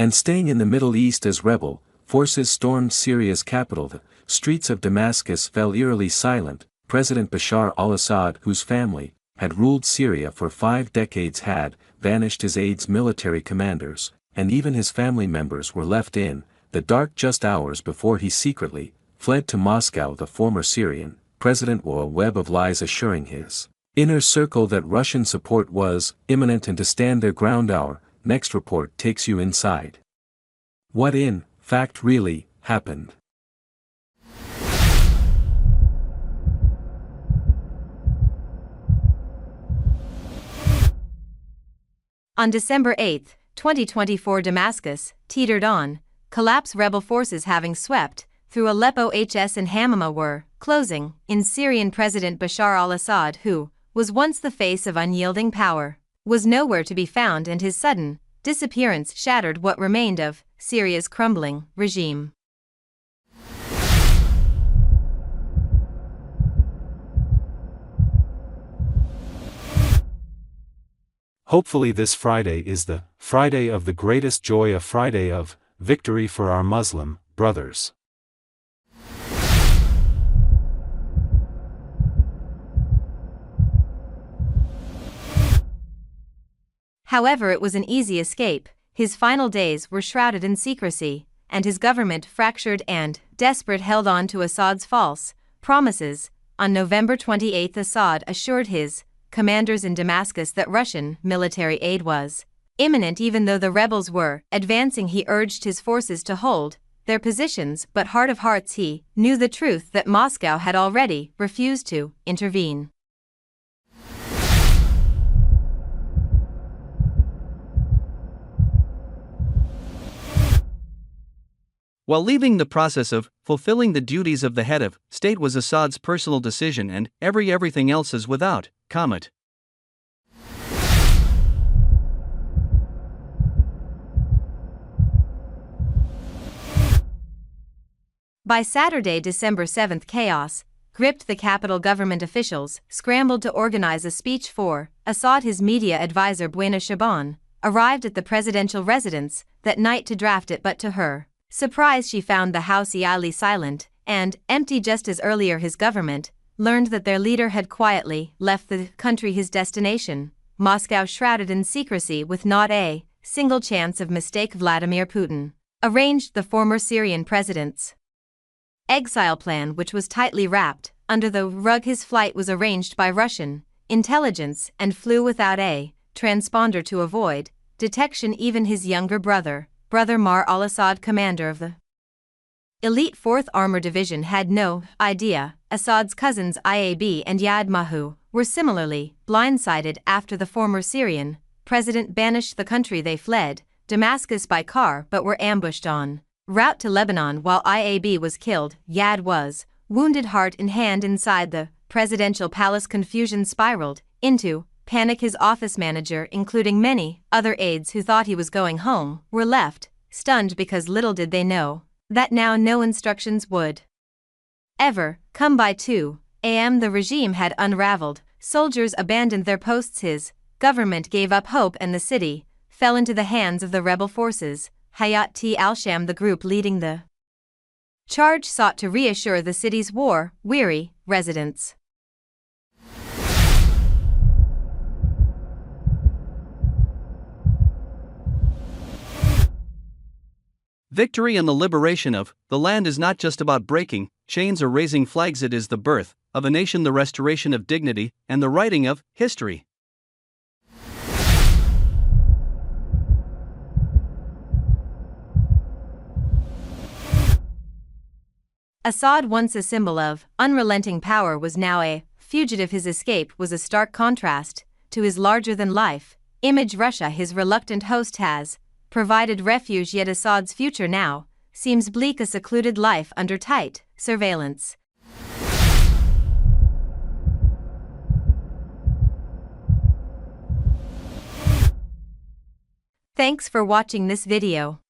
And staying in the Middle East as rebel forces stormed Syria's capital, the streets of Damascus fell eerily silent. President Bashar al-Assad, whose family had ruled Syria for 5 decades, had banished his aides, military commanders, and even his family members were left in the dark just hours before he secretly fled to Moscow. The former Syrian president wore a web of lies, assuring his inner circle that Russian support was imminent and to stand their ground. Our next report takes you inside what in fact really happened. On December 8, 2024, Damascus teetered on collapse. Rebel forces, having swept through Aleppo, Hs and Hamama, were closing in. Syrian President Bashar al-Assad, who was once the face of unyielding power, was nowhere to be found, and his sudden disappearance shattered what remained of Syria's crumbling regime. Hopefully this Friday is the Friday of the greatest joy, a Friday of victory for our Muslim brothers. However, it was an easy escape. His final days were shrouded in secrecy, and his government, fractured and desperate, held on to Assad's false promises. On November 28, Assad assured his commanders in Damascus that Russian military aid was imminent. Even though the rebels were advancing, he urged his forces to hold their positions, but heart of hearts he knew the truth that Moscow had already refused to intervene. While leaving the process of fulfilling the duties of the head of state was Assad's personal decision, and everything else is without comment. By Saturday, December 7, chaos gripped the capital. Government officials scrambled to organize a speech for Assad. His media advisor Buena Shaban arrived at the presidential residence that night to draft it, but to her surprise she found the house eerily silent and empty. Just as earlier his government learned that their leader had quietly left the country, his destination, Moscow, shrouded in secrecy with not a single chance of mistake. Vladimir Putin arranged the former Syrian president's exile plan, which was tightly wrapped under the rug. His flight was arranged by Russian intelligence and flew without a transponder to avoid detection. Even his younger brother Maher al-Assad, commander of the elite 4th Armored Division, had no idea. Assad's cousins Iab and Yad Mahu were similarly blindsided after the former Syrian president banished the country. They fled Damascus by car but were ambushed en route to Lebanon. While Iab was killed, Yad was wounded, heart in hand, inside the presidential palace. Confusion spiraled into panic. His office manager, including many other aides who thought he was going home, were left stunned, because little did they know that now no instructions would ever come. By 2 a.m. the regime had unraveled. Soldiers abandoned their posts, his government gave up hope, and the city fell into the hands of the rebel forces. Hayat al-Sham, the group leading the charge, sought to reassure the city's war-weary residents. Victory and the liberation of the land is not just about breaking chains or raising flags. It is the birth of a nation, the restoration of dignity, and the writing of history. Assad, once a symbol of unrelenting power, was now a fugitive. His escape was a stark contrast to his larger-than-life image. Russia, his reluctant host, has provided refuge, yet Assad's future now seems bleak, a secluded life under tight surveillance. Thanks for watching this video.